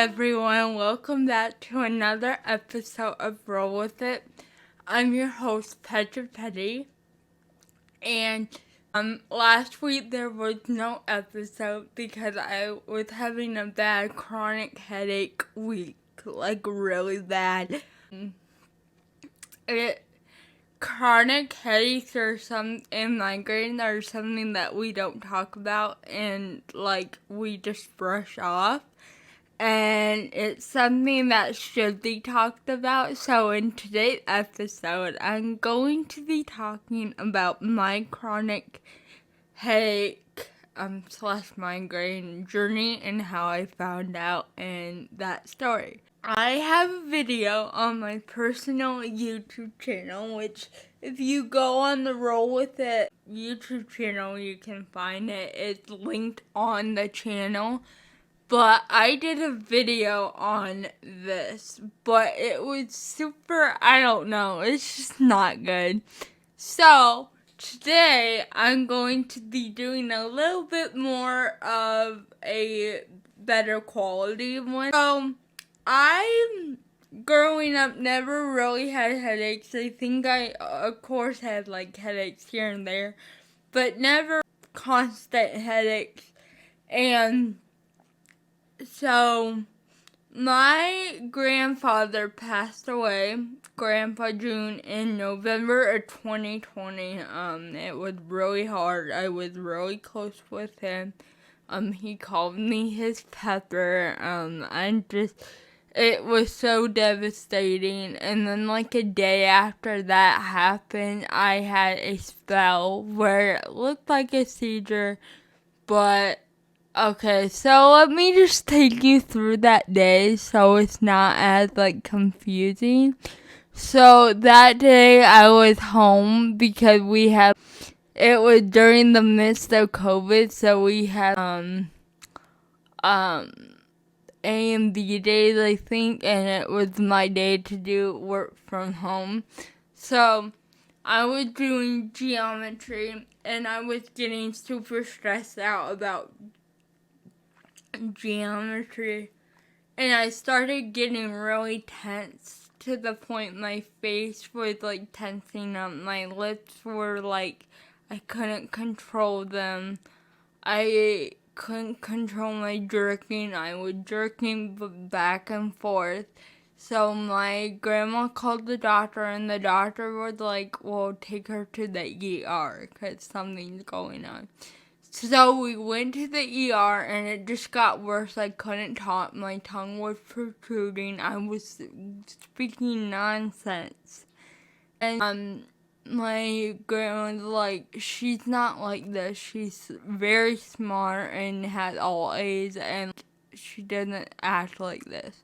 everyone, welcome back to another episode of Roll With It. I'm your host, Petra, and last week there was no episode because I was having a bad chronic headache week, like really bad. Chronic headaches and migraines are something that we don't talk about and like we just brush off. And it's something that should be talked about. So in today's episode, I'm going to be talking about my chronic headache / migraine journey and how I found out and that story. I have a video on my personal YouTube channel, which if you go on the Roll With It YouTube channel, you can find it. It's linked on the channel. But I did a video on this, but it was super, I don't know, it's just not good. So, today I'm going to be doing a little bit more of a better quality one. So, I, growing up, never really had headaches. I think I, of course, had like headaches here and there, but never constant headaches. And so, my grandfather passed away, Grandpa June, in November of 2020. It was really hard. I was really close with him. He called me his pepper. It was so devastating. And then, like a day after that happened, I had a spell where it looked like a seizure, but okay, so let me just take you through that day so it's not as, like, confusing. So, that day I was home because it was during the midst of COVID, so we had, A and B days, I think, and it was my day to do work from home. So, I was doing geometry, and I was getting super stressed out about geometry, and I started getting really tense to the point my face was like tensing up. My lips were like, I couldn't control them. I couldn't control my jerking. I was jerking back and forth. So my grandma called the doctor, and the doctor was like, well, take her to the ER because something's going on. So we went to the ER, and it just got worse. I couldn't talk. My tongue was protruding. I was speaking nonsense. And my grandma's like, she's not like this. She's very smart and has all A's, and she doesn't act like this.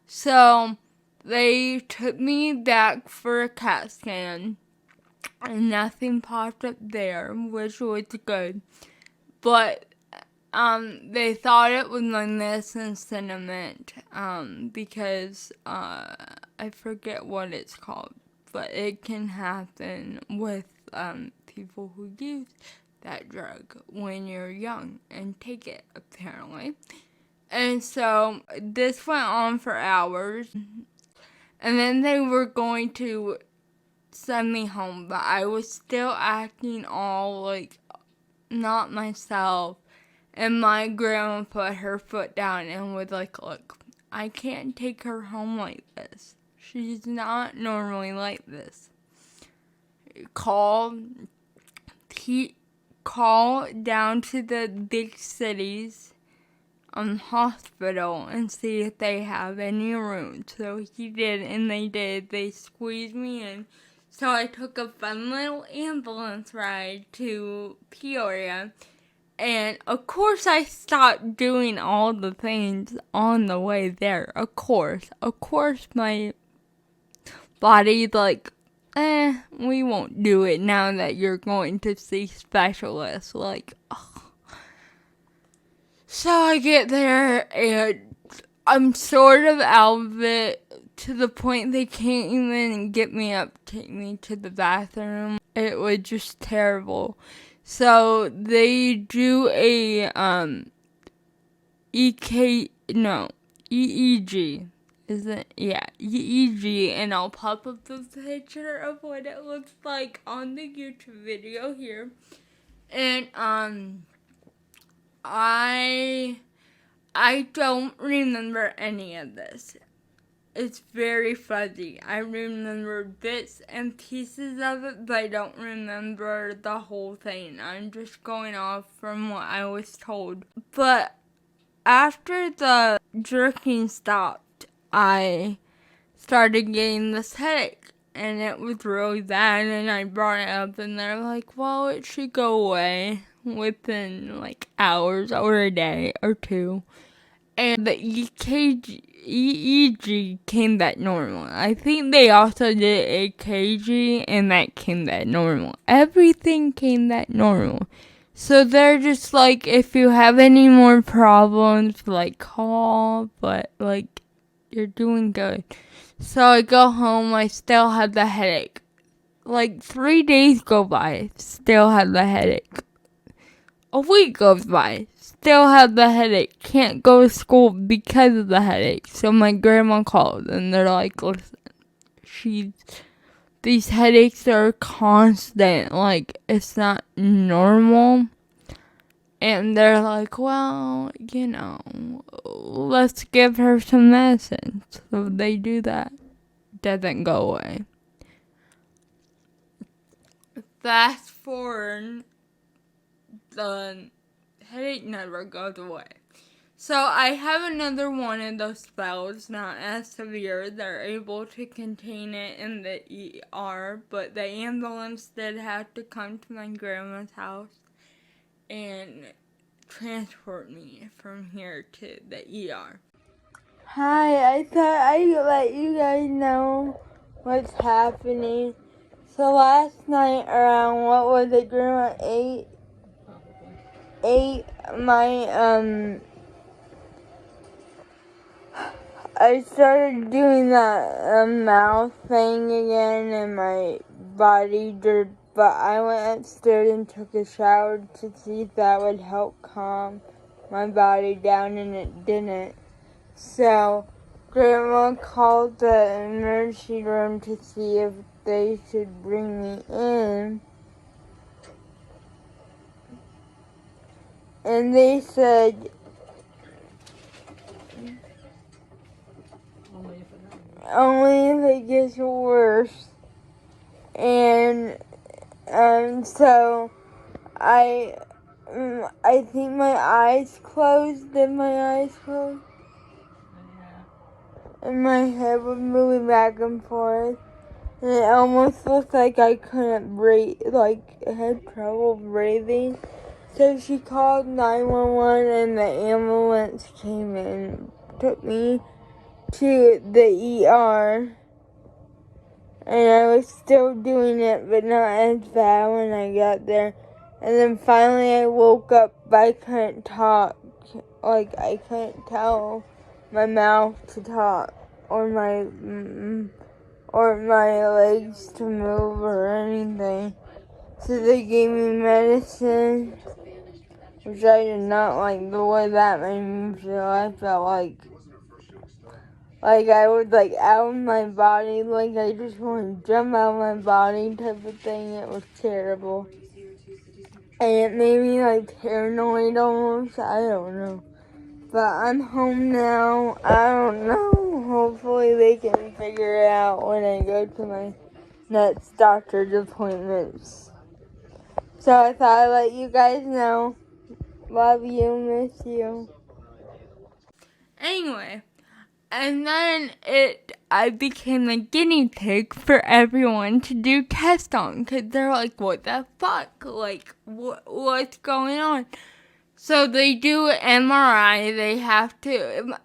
So they took me back for a CAT scan, and nothing popped up there, which was good. But they thought it was my medicine sentiment, because I forget what it's called, but it can happen with people who use that drug when you're young and take it, apparently. And so this went on for hours, and then they were going to send me home, but I was still acting all like not myself. And my grandma put her foot down and was like, look, I can't take her home like this. She's not normally like this. Call down to the big cities hospital and see if they have any room. So he did, and they did. They squeezed me in. So I took a fun little ambulance ride to Peoria. And of course I stopped doing all the things on the way there. Of course my body's like, we won't do it now that you're going to see specialists. Like, ugh. So I get there, and I'm sort of out of it to the point they can't even get me up, take me to the bathroom. It was just terrible. So they do a EEG. Isn't yeah, EEG, and I'll pop up the picture of what it looks like on the YouTube video here. And I don't remember any of this. It's very fuzzy. I remember bits and pieces of it, but I don't remember the whole thing. I'm just going off from what I was told. But after the jerking stopped, I started getting this headache, and it was really bad, and I brought it up, and they're like, well, it should go away within, like, hours or a day or two. And the EEG came back normal. I think they also did EKG, and that came back normal. Everything came back normal. So they're just like, if you have any more problems, like, call, but, like, you're doing good. So I go home, I still have the headache. Like, 3 days go by, still have the headache. A week goes by, still have the headache. Can't go to school because of the headache. So my grandma called, and they're like, listen, these headaches are constant. Like, it's not normal. And they're like, well, let's give her some medicine. So they do that. Doesn't go away. Fast forward, the headache never goes away. So I have another one of those spells, not as severe. They're able to contain it in the ER, but the ambulance did have to come to my grandma's house and transport me from here to the ER. Hi, I thought I'd let you guys know what's happening. So last night around, what was it, Grandma, 8, I started doing that mouth thing again, and my body did, but I went upstairs and took a shower to see if that would help calm my body down, and it didn't. So Grandma called the emergency room to see if they should bring me in. And they said only if it gets worse. And so I think my eyes closed. Did my eyes close? And my head was moving back and forth. And it almost looked like I couldn't breathe, like I had trouble breathing. So she called 911, and the ambulance came and took me to the ER. And I was still doing it, but not as bad when I got there. And then finally I woke up, but I couldn't talk. Like, I couldn't tell my mouth to talk, or my legs to move, or anything. So they gave me medicine, which I did not like the way that made me feel. I felt like I was like out of my body, like I just want to jump out of my body type of thing. It was terrible. And it made me like paranoid almost. I don't know. But I'm home now. I don't know. Hopefully they can figure it out when I go to my next doctor's appointments. So I thought I'd let you guys know. Love you, miss you. Anyway, and then I became a guinea pig for everyone to do tests on, because they're like, what the fuck? Like, what's going on? So they do MRI. They have to.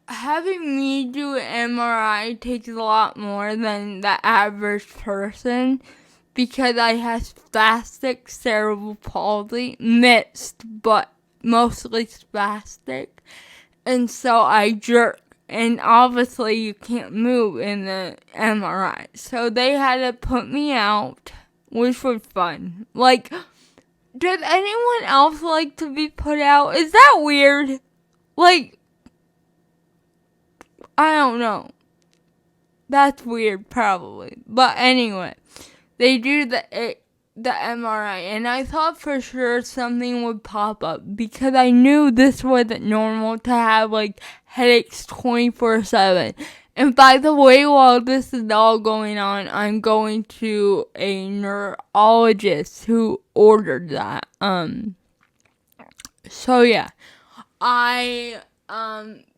Having me do an MRI takes a lot more than the average person, because I have spastic cerebral palsy, mixed, but mostly spastic. And so I jerk, and obviously you can't move in the MRI. So they had to put me out, which was fun. Like, does anyone else like to be put out? Is that weird? Like, I don't know. That's weird, probably. But anyway, they do the MRI, and I thought for sure something would pop up because I knew this wasn't normal to have like headaches 24/7. And by the way, while this is all going on, I'm going to a neurologist who ordered that. So yeah,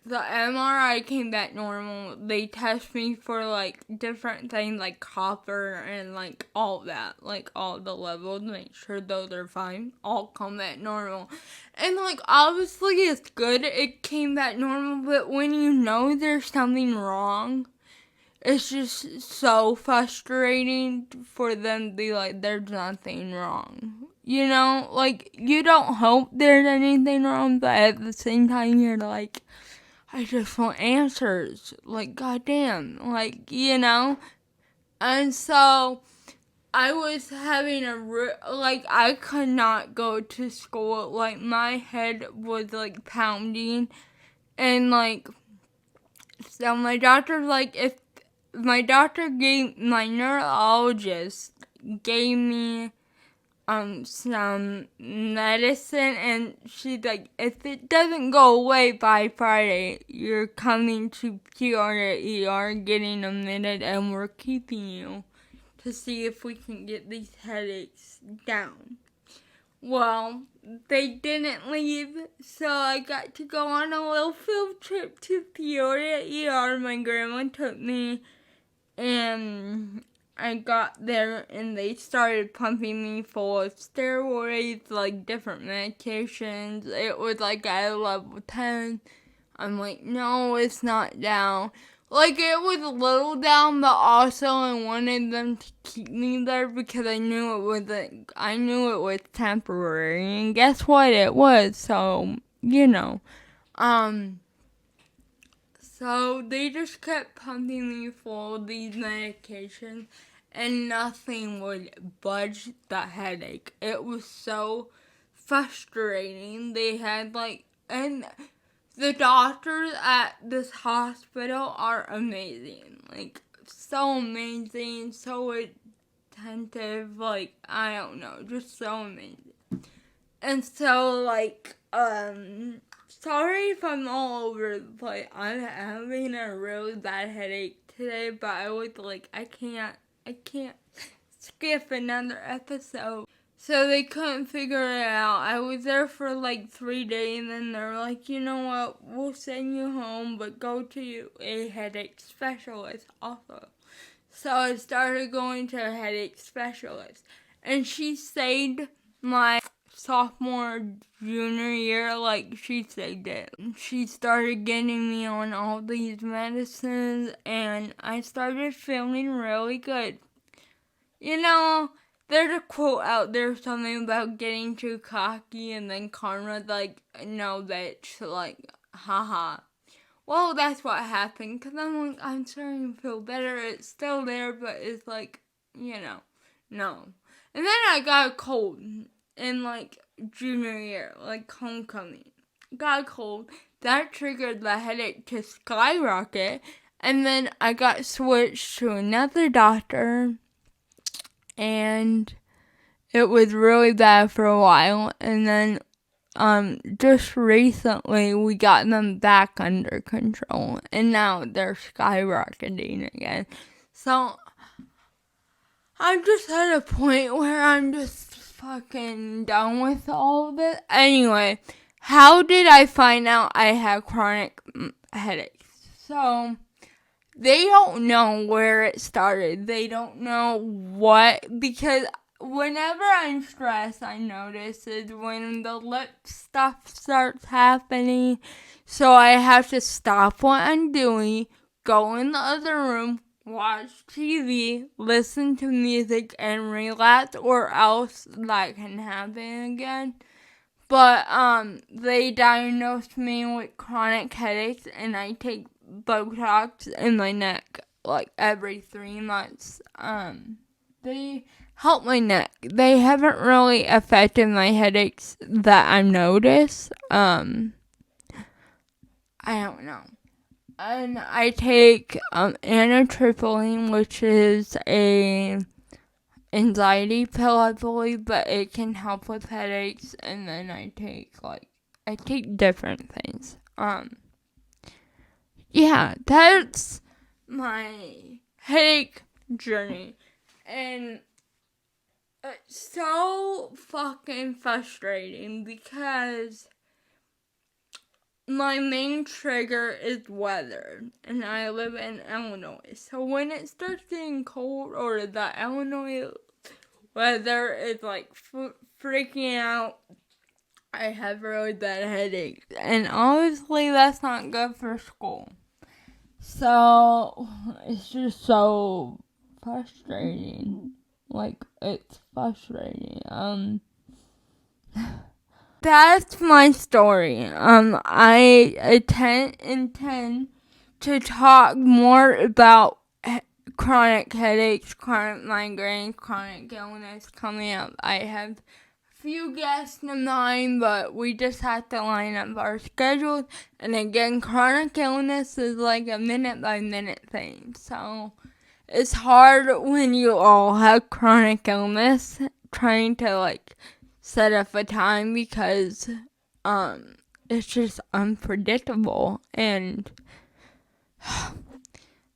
the MRI came back normal. They test me for like different things like copper and like all that, like all the levels, make sure those are fine, all come back normal. And like obviously it's good it came back normal, but when you know there's something wrong, it's just so frustrating for them to be like, there's nothing wrong. You know, like, you don't hope there's anything wrong, but at the same time, you're like, I just want answers. Like, goddamn. Like, you know? And so, I was having I could not go to school. Like, my head was, like, pounding. And, like, so my doctor's like, if my neurologist gave me some medicine, and she's like, if it doesn't go away by Friday, you're coming to Petra ER, getting admitted, and we're keeping you to see if we can get these headaches down. Well, they didn't leave, so I got to go on a little field trip to Peoria ER. My grandma took me, and I got there, and they started pumping me full of steroids, like different medications. It was like at a level 10. I'm like, no, it's not down. Like, it was a little down, but also I wanted them to keep me there because I knew it was temporary, and guess what, it was, so, you know, so they just kept pumping me full of these medications, and nothing would budge the headache. It was so frustrating. They had and the doctors at this hospital are amazing. Like, so amazing, so attentive, like, I don't know, just so amazing. And so, sorry if I'm all over the place. I'm having a really bad headache today, but I was like, I can't skip another episode. So they couldn't figure it out. I was there for like 3 days, and they're like, you know what, we'll send you home, but go to a headache specialist also. So I started going to a headache specialist, and she saved my sophomore, junior year, like, she saved it. She started getting me on all these medicines, and I started feeling really good. You know, there's a quote out there, something about getting too cocky, and then karma's like, no, bitch, like, haha. Well, that's what happened, because I'm like, I'm starting to feel better. It's still there, but it's like, you know, no. And then I got a cold in, like, junior year, like, homecoming. Got a cold. That triggered the headache to skyrocket. And then I got switched to another doctor, and it was really bad for a while. And then just recently we got them back under control, and now they're skyrocketing again. So I'm just at a point where I'm just fucking done with all of it. Anyway, how did I find out I had chronic headaches? So they don't know where it started. They don't know what, because whenever I'm stressed, I notice is when the lip stuff starts happening. So I have to stop what I'm doing, go in the other room, watch TV, listen to music, and relax, or else that can happen again. But they diagnosed me with chronic headaches, and I take Botox in my neck like every 3 months. They help my neck. They haven't really affected my headaches that I've noticed. I don't know. And I take amitriptyline, which is a anxiety pill, I believe, but it can help with headaches. And then I take different things. Yeah, that's my headache journey. And it's so fucking frustrating because my main trigger is weather, and I live in Illinois. So when it starts getting cold, or the Illinois weather is like freaking out, I have really bad headaches. And obviously that's not good for school. So it's just so frustrating. Like, it's frustrating. That's my story. I intend to talk more about chronic headaches, chronic migraines, chronic illness coming up. I have a few guests in mind, but we just have to line up our schedules. And again, chronic illness is like a minute by minute thing. So it's hard when you all have chronic illness trying to like set up a time because it's just unpredictable and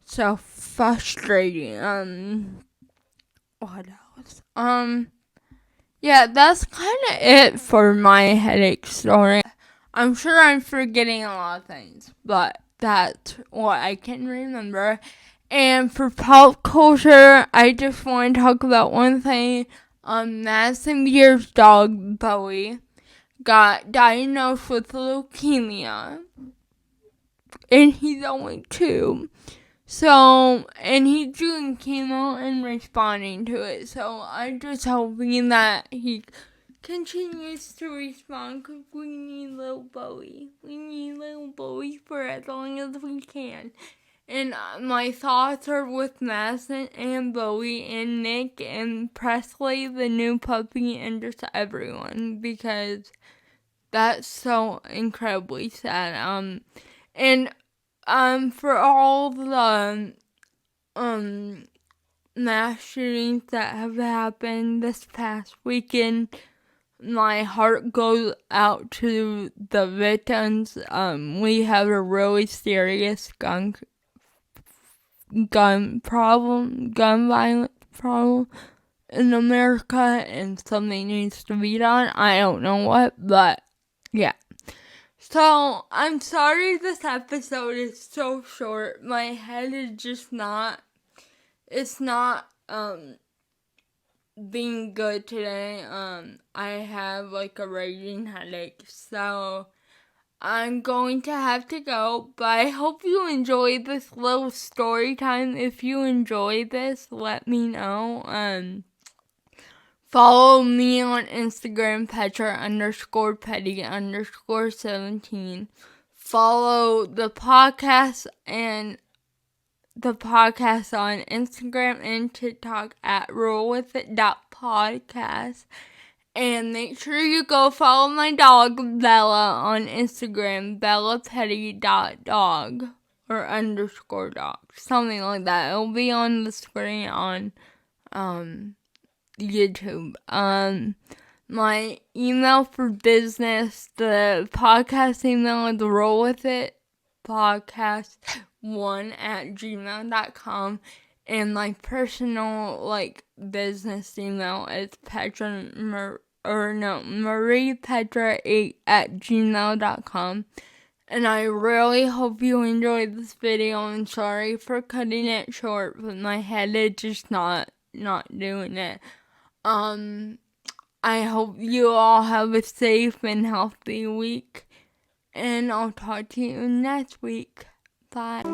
so frustrating. What else? Yeah, that's kind of it for my headache story. I'm sure I'm forgetting a lot of things, but that's what I can remember. And for pop culture, I just want to talk about one thing. Madison Beer's dog, Bowie, got diagnosed with leukemia. And he's only 2. So, and he's doing chemo and responding to it. So, I'm just hoping that he continues to respond because we need little Bowie. We need little Bowie for as long as we can. And my thoughts are with Madison and Bowie and Nick and Presley, the new puppy, and just everyone because that's so incredibly sad. And for all the mass shootings that have happened this past weekend, my heart goes out to the victims. We have a really serious gun violence problem in America, and something needs to be done. I don't know what, but yeah. So, I'm sorry this episode is so short. My head is just it's not, being good today. I have like a raging headache, so I'm going to have to go, but I hope you enjoyed this little story time. If you enjoyed this, let me know. Follow me on Instagram, Petra_petty_17. Follow the podcast on Instagram and TikTok at rollwithit.podcast. And make sure you go follow my dog, Bella, on Instagram, bellapetty.dog, or _dog, something like that. It'll be on the screen on, YouTube. My email for business, the podcast email is rollwithitpodcast1@gmail.com. And my personal, business email is mariepetra8@gmail.com. And I really hope you enjoyed this video. I'm sorry for cutting it short, but my head is just not doing it. I hope you all have a safe and healthy week. And I'll talk to you next week. Bye.